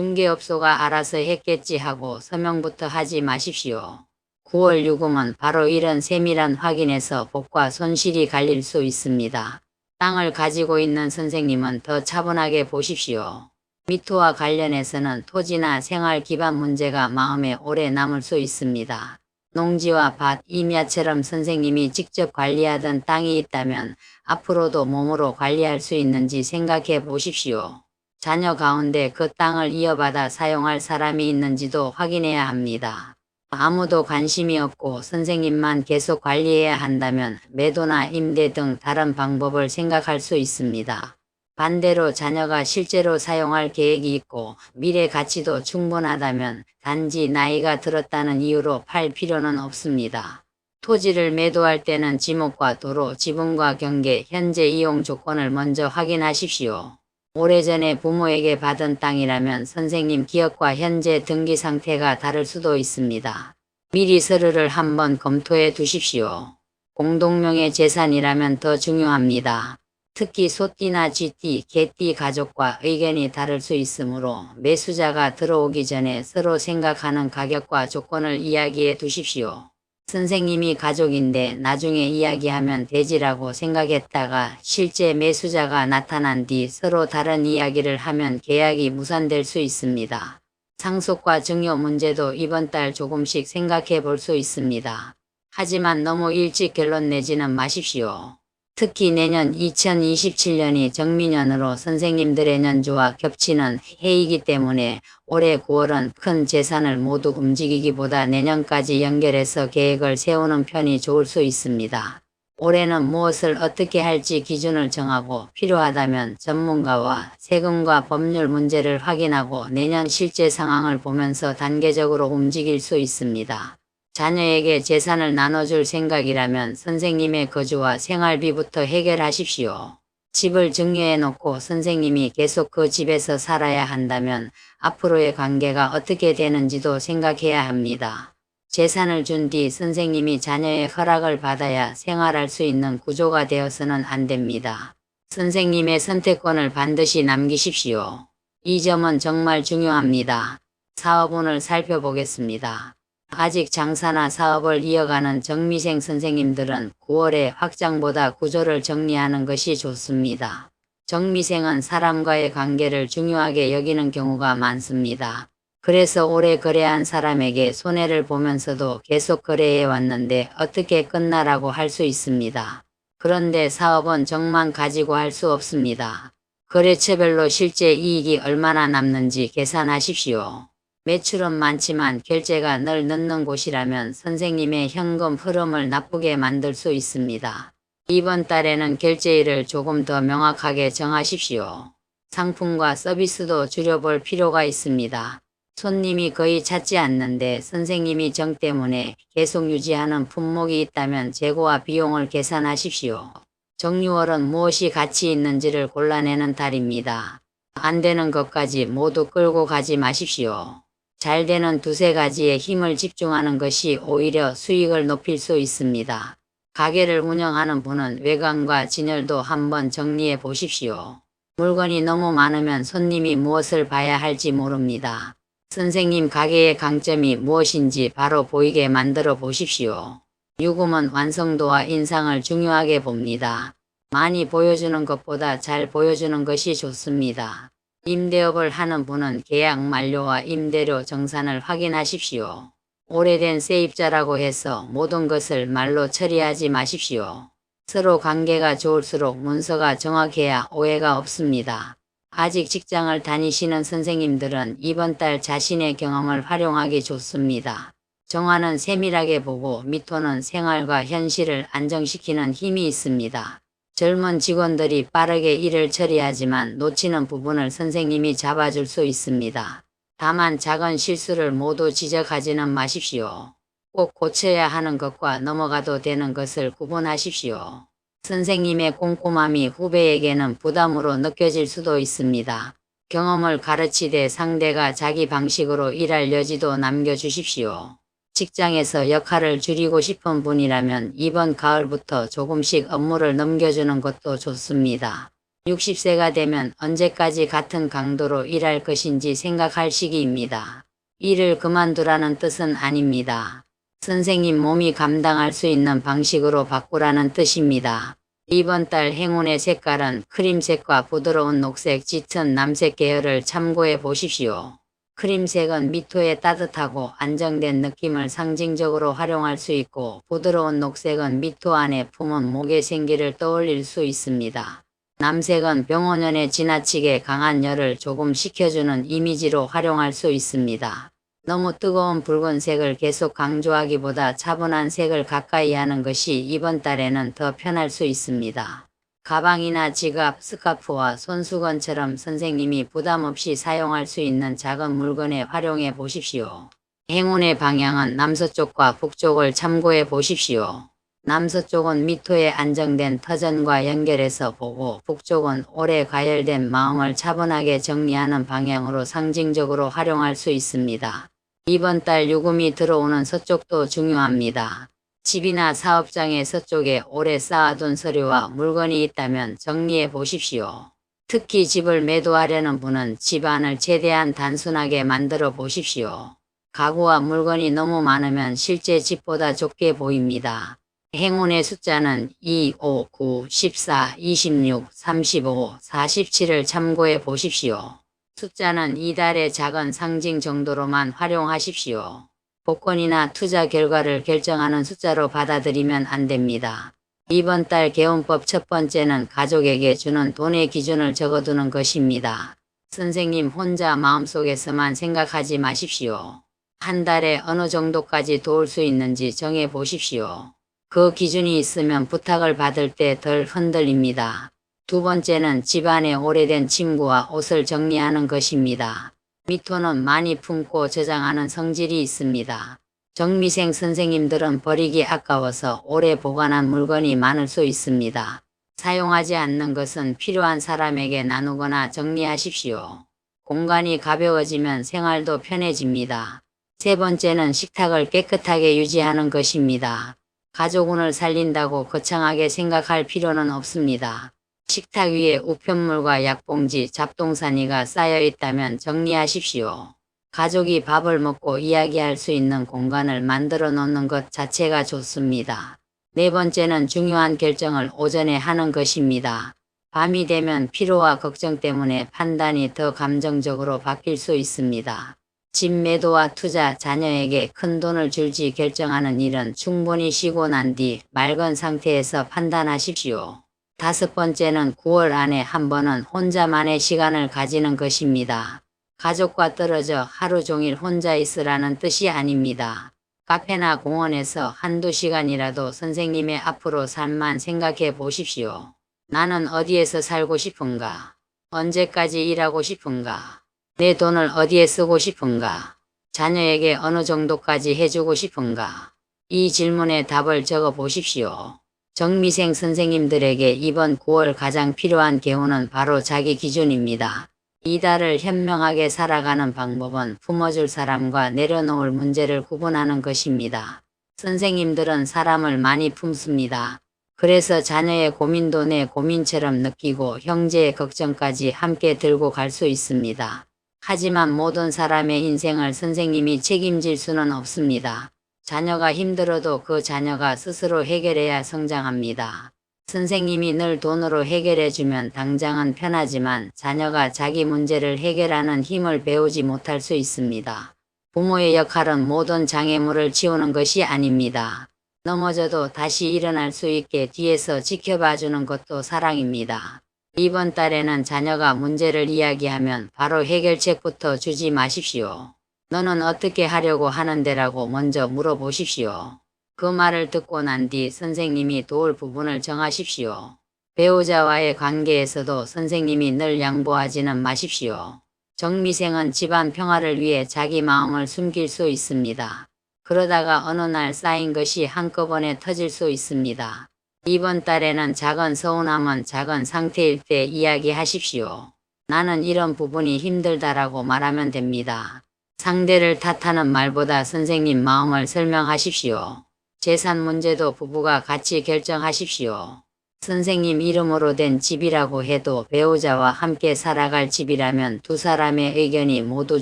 중개업소가 알아서 했겠지 하고 서명부터 하지 마십시오. 9월 유금은 바로 이런 세밀한 확인에서 복과 손실이 갈릴 수 있습니다. 땅을 가지고 있는 선생님은 더 차분하게 보십시오. 미토와 관련해서는 토지나 생활 기반 문제가 마음에 오래 남을 수 있습니다. 농지와 밭, 임야처럼 선생님이 직접 관리하던 땅이 있다면 앞으로도 몸으로 관리할 수 있는지 생각해 보십시오. 자녀 가운데 그 땅을 이어받아 사용할 사람이 있는지도 확인해야 합니다. 아무도 관심이 없고 선생님만 계속 관리해야 한다면 매도나 임대 등 다른 방법을 생각할 수 있습니다. 반대로 자녀가 실제로 사용할 계획이 있고 미래 가치도 충분하다면 단지 나이가 들었다는 이유로 팔 필요는 없습니다. 토지를 매도할 때는 지목과 도로, 지분과 경계, 현재 이용 조건을 먼저 확인하십시오. 오래전에 부모에게 받은 땅이라면 선생님 기억과 현재 등기 상태가 다를 수도 있습니다. 미리 서류를 한번 검토해 두십시오. 공동명의 재산이라면 더 중요합니다. 특히 소띠나 쥐띠, 개띠 가족과 의견이 다를 수 있으므로 매수자가 들어오기 전에 서로 생각하는 가격과 조건을 이야기해 두십시오. 선생님이 가족인데 나중에 이야기하면 되지라고 생각했다가 실제 매수자가 나타난 뒤 서로 다른 이야기를 하면 계약이 무산될 수 있습니다. 상속과 증여 문제도 이번 달 조금씩 생각해 볼 수 있습니다. 하지만 너무 일찍 결론 내지는 마십시오. 특히 내년 2027년이 정미년으로 선생님들의 년주와 겹치는 해이기 때문에 올해 9월은 큰 재산을 모두 움직이기보다 내년까지 연결해서 계획을 세우는 편이 좋을 수 있습니다. 올해는 무엇을 어떻게 할지 기준을 정하고 필요하다면 전문가와 세금과 법률 문제를 확인하고 내년 실제 상황을 보면서 단계적으로 움직일 수 있습니다. 자녀에게 재산을 나눠줄 생각이라면 선생님의 거주와 생활비부터 해결하십시오. 집을 증여해 놓고 선생님이 계속 그 집에서 살아야 한다면 앞으로의 관계가 어떻게 되는지도 생각해야 합니다. 재산을 준 뒤 선생님이 자녀의 허락을 받아야 생활할 수 있는 구조가 되어서는 안 됩니다. 선생님의 선택권을 반드시 남기십시오. 이 점은 정말 중요합니다. 사업운을 살펴보겠습니다. 아직 장사나 사업을 이어가는 정미생 선생님들은 9월에 확장보다 구조를 정리하는 것이 좋습니다. 정미생은 사람과의 관계를 중요하게 여기는 경우가 많습니다. 그래서 오래 거래한 사람에게 손해를 보면서도 계속 거래해 왔는데 어떻게 끝나라고 할 수 있습니다. 그런데 사업은 정만 가지고 할 수 없습니다. 거래처별로 실제 이익이 얼마나 남는지 계산하십시오. 매출은 많지만 결제가 늘 늦는 곳이라면 선생님의 현금 흐름을 나쁘게 만들 수 있습니다. 이번 달에는 결제일을 조금 더 명확하게 정하십시오. 상품과 서비스도 줄여볼 필요가 있습니다. 손님이 거의 찾지 않는데 선생님이 정 때문에 계속 유지하는 품목이 있다면 재고와 비용을 계산하십시오. 정유월은 무엇이 가치 있는지를 골라내는 달입니다. 안 되는 것까지 모두 끌고 가지 마십시오. 잘 되는 두세 가지에 힘을 집중하는 것이 오히려 수익을 높일 수 있습니다. 가게를 운영하는 분은 외관과 진열도 한번 정리해 보십시오. 물건이 너무 많으면 손님이 무엇을 봐야 할지 모릅니다. 선생님 가게의 강점이 무엇인지 바로 보이게 만들어 보십시오. 유금은 완성도와 인상을 중요하게 봅니다. 많이 보여주는 것보다 잘 보여주는 것이 좋습니다. 임대업을 하는 분은 계약 만료와 임대료 정산을 확인하십시오. 오래된 세입자라고 해서 모든 것을 말로 처리하지 마십시오. 서로 관계가 좋을수록 문서가 정확해야 오해가 없습니다. 아직 직장을 다니시는 선생님들은 이번 달 자신의 경험을 활용하기 좋습니다. 정화는 세밀하게 보고 미토는 생활과 현실을 안정시키는 힘이 있습니다. 젊은 직원들이 빠르게 일을 처리하지만 놓치는 부분을 선생님이 잡아줄 수 있습니다. 다만 작은 실수를 모두 지적하지는 마십시오. 꼭 고쳐야 하는 것과 넘어가도 되는 것을 구분하십시오. 선생님의 꼼꼼함이 후배에게는 부담으로 느껴질 수도 있습니다. 경험을 가르치되 상대가 자기 방식으로 일할 여지도 남겨주십시오. 직장에서 역할을 줄이고 싶은 분이라면 이번 가을부터 조금씩 업무를 넘겨주는 것도 좋습니다. 60세가 되면 언제까지 같은 강도로 일할 것인지 생각할 시기입니다. 일을 그만두라는 뜻은 아닙니다. 선생님 몸이 감당할 수 있는 방식으로 바꾸라는 뜻입니다. 이번 달 행운의 색깔은 크림색과 부드러운 녹색, 짙은 남색 계열을 참고해 보십시오. 크림색은 미토의 따뜻하고 안정된 느낌을 상징적으로 활용할 수 있고 부드러운 녹색은 미토 안에 품은 목의 생기를 떠올릴 수 있습니다. 남색은 병원연에 지나치게 강한 열을 조금 식혀주는 이미지로 활용할 수 있습니다. 너무 뜨거운 붉은색을 계속 강조하기보다 차분한 색을 가까이 하는 것이 이번 달에는 더 편할 수 있습니다. 가방이나 지갑, 스카프와 손수건처럼 선생님이 부담 없이 사용할 수 있는 작은 물건에 활용해 보십시오. 행운의 방향은 남서쪽과 북쪽을 참고해 보십시오. 남서쪽은 미토의 안정된 터전과 연결해서 보고 북쪽은 오래 가열된 마음을 차분하게 정리하는 방향으로 상징적으로 활용할 수 있습니다. 이번 달 유금이 들어오는 서쪽도 중요합니다. 집이나 사업장의 서쪽에 오래 쌓아둔 서류와 물건이 있다면 정리해 보십시오. 특히 집을 매도하려는 분은 집안을 최대한 단순하게 만들어 보십시오. 가구와 물건이 너무 많으면 실제 집보다 좁게 보입니다. 행운의 숫자는 2, 5, 9, 14, 26, 35, 47을 참고해 보십시오. 숫자는 이달의 작은 상징 정도로만 활용하십시오. 복권이나 투자 결과를 결정하는 숫자로 받아들이면 안 됩니다. 이번 달 개운법 첫 번째는 가족에게 주는 돈의 기준을 적어두는 것입니다. 선생님 혼자 마음속에서만 생각하지 마십시오. 한 달에 어느 정도까지 도울 수 있는지 정해 보십시오. 그 기준이 있으면 부탁을 받을 때 덜 흔들립니다. 두 번째는 집안의 오래된 침구와 옷을 정리하는 것입니다. 미토는 많이 품고 저장하는 성질이 있습니다. 정미생 선생님들은 버리기 아까워서 오래 보관한 물건이 많을 수 있습니다. 사용하지 않는 것은 필요한 사람에게 나누거나 정리하십시오. 공간이 가벼워지면 생활도 편해집니다. 세 번째는 식탁을 깨끗하게 유지하는 것입니다. 가족운을 살린다고 거창하게 생각할 필요는 없습니다. 식탁 위에 우편물과 약봉지, 잡동사니가 쌓여 있다면 정리하십시오. 가족이 밥을 먹고 이야기할 수 있는 공간을 만들어 놓는 것 자체가 좋습니다. 네 번째는 중요한 결정을 오전에 하는 것입니다. 밤이 되면 피로와 걱정 때문에 판단이 더 감정적으로 바뀔 수 있습니다. 집 매도와 투자, 자녀에게 큰 돈을 줄지 결정하는 일은 충분히 쉬고 난 뒤 맑은 상태에서 판단하십시오. 다섯 번째는 9월 안에 한 번은 혼자만의 시간을 가지는 것입니다. 가족과 떨어져 하루 종일 혼자 있으라는 뜻이 아닙니다. 카페나 공원에서 한두 시간이라도 선생님의 앞으로 삶만 생각해 보십시오. 나는 어디에서 살고 싶은가? 언제까지 일하고 싶은가? 내 돈을 어디에 쓰고 싶은가? 자녀에게 어느 정도까지 해주고 싶은가? 이 질문에 답을 적어 보십시오. 정미생 선생님들에게 이번 9월 가장 필요한 개운은 바로 자기 기준입니다. 이달을 현명하게 살아가는 방법은 품어줄 사람과 내려놓을 문제를 구분하는 것입니다. 선생님들은 사람을 많이 품습니다. 그래서 자녀의 고민도 내 고민처럼 느끼고 형제의 걱정까지 함께 들고 갈 수 있습니다. 하지만 모든 사람의 인생을 선생님이 책임질 수는 없습니다. 자녀가 힘들어도 그 자녀가 스스로 해결해야 성장합니다. 선생님이 늘 돈으로 해결해주면 당장은 편하지만 자녀가 자기 문제를 해결하는 힘을 배우지 못할 수 있습니다. 부모의 역할은 모든 장애물을 치우는 것이 아닙니다. 넘어져도 다시 일어날 수 있게 뒤에서 지켜봐주는 것도 사랑입니다. 이번 달에는 자녀가 문제를 이야기하면 바로 해결책부터 주지 마십시오. 너는 어떻게 하려고 하는데라고 먼저 물어보십시오. 그 말을 듣고 난 뒤 선생님이 도울 부분을 정하십시오. 배우자와의 관계에서도 선생님이 늘 양보하지는 마십시오. 정미생은 집안 평화를 위해 자기 마음을 숨길 수 있습니다. 그러다가 어느 날 쌓인 것이 한꺼번에 터질 수 있습니다. 이번 달에는 작은 서운함은 작은 상태일 때 이야기하십시오. 나는 이런 부분이 힘들다라고 말하면 됩니다. 상대를 탓하는 말보다 선생님 마음을 설명하십시오. 재산 문제도 부부가 같이 결정하십시오. 선생님 이름으로 된 집이라고 해도 배우자와 함께 살아갈 집이라면 두 사람의 의견이 모두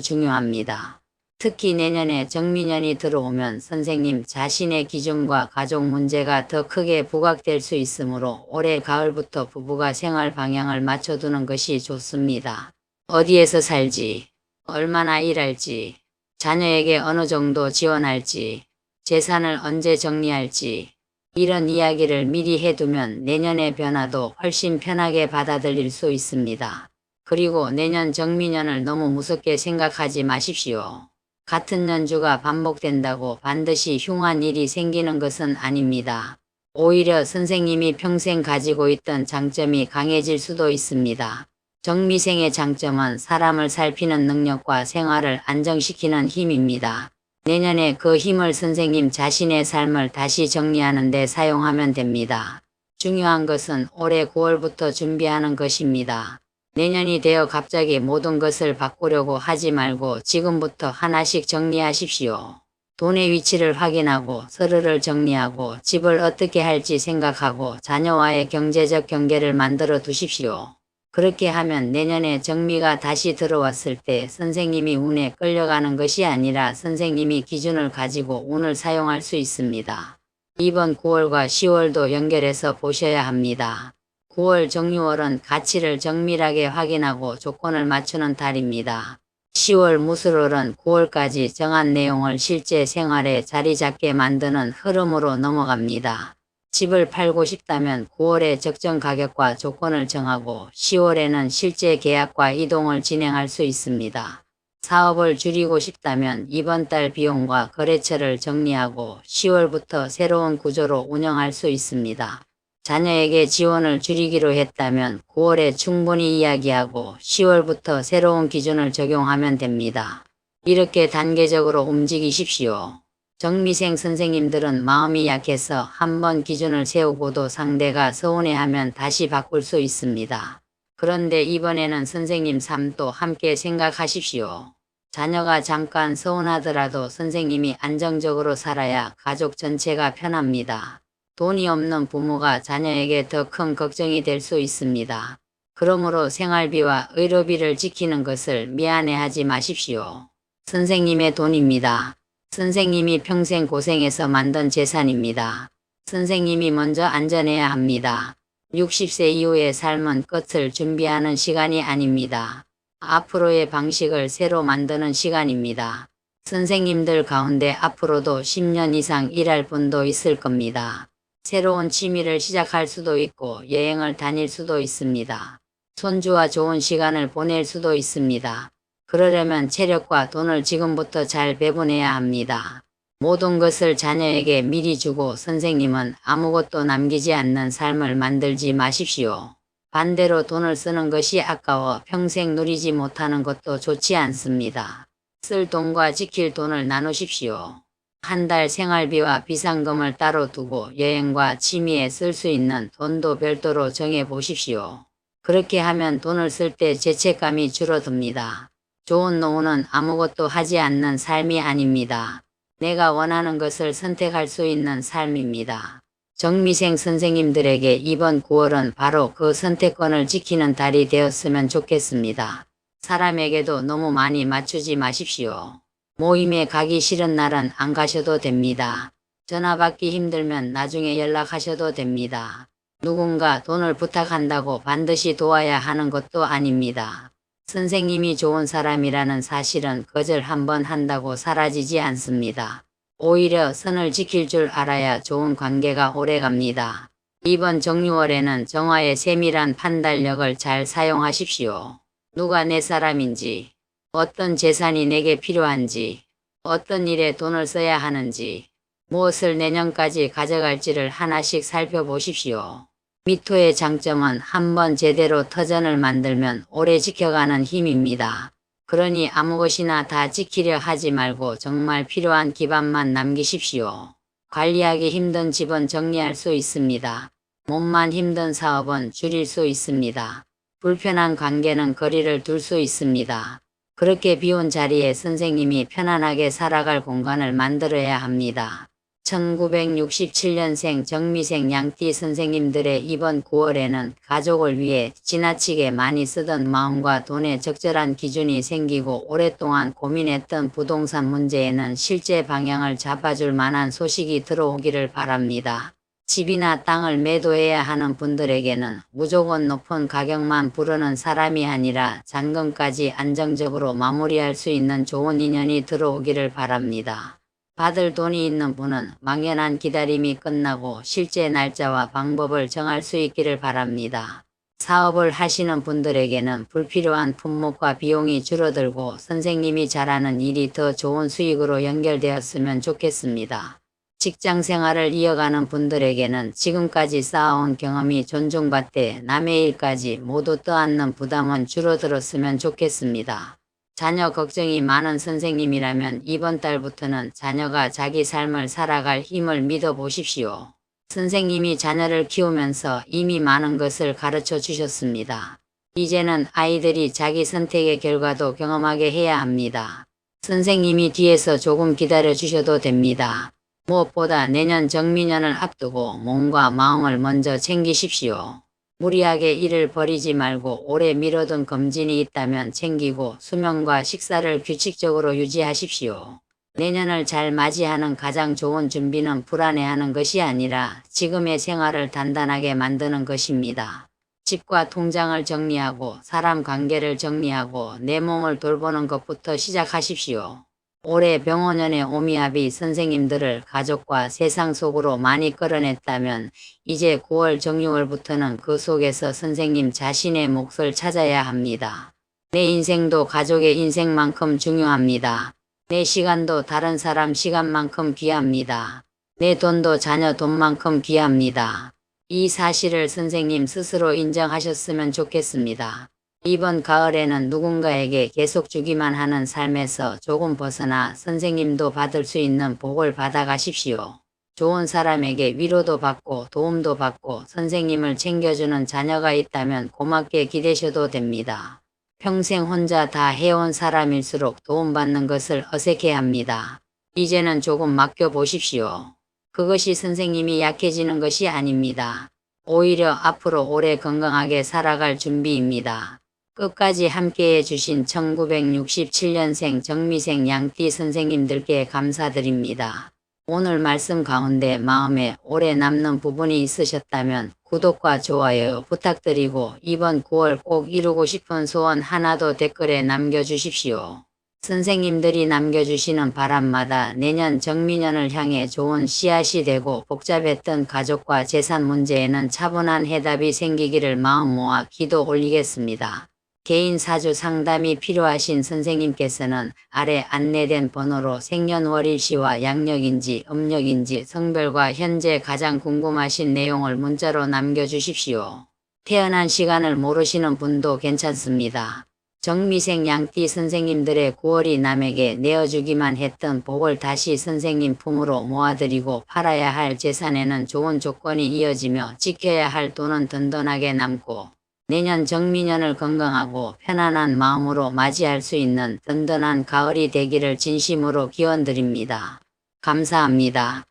중요합니다. 특히 내년에 정미년이 들어오면 선생님 자신의 기준과 가족 문제가 더 크게 부각될 수 있으므로 올해 가을부터 부부가 생활 방향을 맞춰두는 것이 좋습니다. 어디에서 살지, 얼마나 일할지, 자녀에게 어느 정도 지원할지, 재산을 언제 정리할지 이런 이야기를 미리 해두면 내년의 변화도 훨씬 편하게 받아들일 수 있습니다. 그리고 내년 정미년을 너무 무섭게 생각하지 마십시오. 같은 연주가 반복된다고 반드시 흉한 일이 생기는 것은 아닙니다. 오히려 선생님이 평생 가지고 있던 장점이 강해질 수도 있습니다. 정미생의 장점은 사람을 살피는 능력과 생활을 안정시키는 힘입니다. 내년에 그 힘을 선생님 자신의 삶을 다시 정리하는 데 사용하면 됩니다. 중요한 것은 올해 9월부터 준비하는 것입니다. 내년이 되어 갑자기 모든 것을 바꾸려고 하지 말고 지금부터 하나씩 정리하십시오. 돈의 위치를 확인하고 서류를 정리하고 집을 어떻게 할지 생각하고 자녀와의 경제적 경계를 만들어 두십시오. 그렇게 하면 내년에 정미가 다시 들어왔을 때 선생님이 운에 끌려가는 것이 아니라 선생님이 기준을 가지고 운을 사용할 수 있습니다. 이번 9월과 10월도 연결해서 보셔야 합니다. 9월 정유월은 가치를 정밀하게 확인하고 조건을 맞추는 달입니다. 10월 무술월은 9월까지 정한 내용을 실제 생활에 자리 잡게 만드는 흐름으로 넘어갑니다. 집을 팔고 싶다면 9월에 적정 가격과 조건을 정하고 10월에는 실제 계약과 이동을 진행할 수 있습니다. 사업을 줄이고 싶다면 이번 달 비용과 거래처를 정리하고 10월부터 새로운 구조로 운영할 수 있습니다. 자녀에게 지원을 줄이기로 했다면 9월에 충분히 이야기하고 10월부터 새로운 기준을 적용하면 됩니다. 이렇게 단계적으로 움직이십시오. 정미생 선생님들은 마음이 약해서 한번 기준을 세우고도 상대가 서운해하면 다시 바꿀 수 있습니다. 그런데 이번에는 선생님 삶도 함께 생각하십시오. 자녀가 잠깐 서운하더라도 선생님이 안정적으로 살아야 가족 전체가 편합니다. 돈이 없는 부모가 자녀에게 더 큰 걱정이 될 수 있습니다. 그러므로 생활비와 의료비를 지키는 것을 미안해하지 마십시오. 선생님의 돈입니다. 선생님이 평생 고생해서 만든 재산입니다. 선생님이 먼저 안전해야 합니다. 60세 이후의 삶은 끝을 준비하는 시간이 아닙니다. 앞으로의 방식을 새로 만드는 시간입니다. 선생님들 가운데 앞으로도 10년 이상 일할 분도 있을 겁니다. 새로운 취미를 시작할 수도 있고 여행을 다닐 수도 있습니다. 손주와 좋은 시간을 보낼 수도 있습니다. 그러려면 체력과 돈을 지금부터 잘 배분해야 합니다. 모든 것을 자녀에게 미리 주고 선생님은 아무것도 남기지 않는 삶을 만들지 마십시오. 반대로 돈을 쓰는 것이 아까워 평생 누리지 못하는 것도 좋지 않습니다. 쓸 돈과 지킬 돈을 나누십시오. 한 달 생활비와 비상금을 따로 두고 여행과 취미에 쓸 수 있는 돈도 별도로 정해 보십시오. 그렇게 하면 돈을 쓸 때 죄책감이 줄어듭니다. 좋은 노후는 아무것도 하지 않는 삶이 아닙니다. 내가 원하는 것을 선택할 수 있는 삶입니다. 정미생 선생님들에게 이번 9월은 바로 그 선택권을 지키는 달이 되었으면 좋겠습니다. 사람에게도 너무 많이 맞추지 마십시오. 모임에 가기 싫은 날은 안 가셔도 됩니다. 전화 받기 힘들면 나중에 연락하셔도 됩니다. 누군가 돈을 부탁한다고 반드시 도와야 하는 것도 아닙니다. 선생님이 좋은 사람이라는 사실은 거절 한번 한다고 사라지지 않습니다. 오히려 선을 지킬 줄 알아야 좋은 관계가 오래갑니다. 이번 정유월에는 정화의 세밀한 판단력을 잘 사용하십시오. 누가 내 사람인지, 어떤 재산이 내게 필요한지, 어떤 일에 돈을 써야 하는지, 무엇을 내년까지 가져갈지를 하나씩 살펴보십시오. 미토의 장점은 한번 제대로 터전을 만들면 오래 지켜가는 힘입니다. 그러니 아무 것이나 다 지키려 하지 말고 정말 필요한 기반만 남기십시오. 관리하기 힘든 집은 정리할 수 있습니다. 몸만 힘든 사업은 줄일 수 있습니다. 불편한 관계는 거리를 둘 수 있습니다. 그렇게 비운 자리에 선생님이 편안하게 살아갈 공간을 만들어야 합니다. 1967년생 정미생 양띠 선생님들의 이번 9월에는 가족을 위해 지나치게 많이 쓰던 마음과 돈의 적절한 기준이 생기고 오랫동안 고민했던 부동산 문제에는 실제 방향을 잡아줄 만한 소식이 들어오기를 바랍니다. 집이나 땅을 매도해야 하는 분들에게는 무조건 높은 가격만 부르는 사람이 아니라 잔금까지 안정적으로 마무리할 수 있는 좋은 인연이 들어오기를 바랍니다. 받을 돈이 있는 분은 막연한 기다림이 끝나고 실제 날짜와 방법을 정할 수 있기를 바랍니다. 사업을 하시는 분들에게는 불필요한 품목과 비용이 줄어들고 선생님이 잘하는 일이 더 좋은 수익으로 연결되었으면 좋겠습니다. 직장 생활을 이어가는 분들에게는 지금까지 쌓아온 경험이 존중받되 남의 일까지 모두 떠안는 부담은 줄어들었으면 좋겠습니다. 자녀 걱정이 많은 선생님이라면 이번 달부터는 자녀가 자기 삶을 살아갈 힘을 믿어보십시오. 선생님이 자녀를 키우면서 이미 많은 것을 가르쳐 주셨습니다. 이제는 아이들이 자기 선택의 결과도 경험하게 해야 합니다. 선생님이 뒤에서 조금 기다려 주셔도 됩니다. 무엇보다 내년 정미년을 앞두고 몸과 마음을 먼저 챙기십시오. 무리하게 일을 벌이지 말고 오래 미뤄둔 검진이 있다면 챙기고 수면과 식사를 규칙적으로 유지하십시오. 내년을 잘 맞이하는 가장 좋은 준비는 불안해하는 것이 아니라 지금의 생활을 단단하게 만드는 것입니다. 집과 통장을 정리하고 사람 관계를 정리하고 내 몸을 돌보는 것부터 시작하십시오. 올해 병원연의 오미압이 선생님들을 가족과 세상 속으로 많이 끌어냈다면 이제 9월 정유월부터는 그 속에서 선생님 자신의 몫을 찾아야 합니다. 내 인생도 가족의 인생만큼 중요합니다. 내 시간도 다른 사람 시간만큼 귀합니다. 내 돈도 자녀 돈만큼 귀합니다. 이 사실을 선생님 스스로 인정하셨으면 좋겠습니다. 이번 가을에는 누군가에게 계속 주기만 하는 삶에서 조금 벗어나 선생님도 받을 수 있는 복을 받아가십시오. 좋은 사람에게 위로도 받고 도움도 받고 선생님을 챙겨주는 자녀가 있다면 고맙게 기대셔도 됩니다. 평생 혼자 다 해온 사람일수록 도움받는 것을 어색해합니다. 이제는 조금 맡겨보십시오. 그것이 선생님이 약해지는 것이 아닙니다. 오히려 앞으로 오래 건강하게 살아갈 준비입니다. 끝까지 함께해 주신 1967년생 정미생 양띠 선생님들께 감사드립니다. 오늘 말씀 가운데 마음에 오래 남는 부분이 있으셨다면 구독과 좋아요 부탁드리고 이번 9월 꼭 이루고 싶은 소원 하나도 댓글에 남겨주십시오. 선생님들이 남겨주시는 바람마다 내년 정미년을 향해 좋은 씨앗이 되고 복잡했던 가족과 재산 문제에는 차분한 해답이 생기기를 마음 모아 기도 올리겠습니다. 개인 사주 상담이 필요하신 선생님께서는 아래 안내된 번호로 생년월일시와 양력인지 음력인지 성별과 현재 가장 궁금하신 내용을 문자로 남겨주십시오. 태어난 시간을 모르시는 분도 괜찮습니다. 정미생 양띠 선생님들의 9월이 남에게 내어주기만 했던 복을 다시 선생님 품으로 모아드리고 팔아야 할 재산에는 좋은 조건이 이어지며 지켜야 할 돈은 든든하게 남고 내년 정미년을 건강하고 편안한 마음으로 맞이할 수 있는 든든한 가을이 되기를 진심으로 기원드립니다. 감사합니다.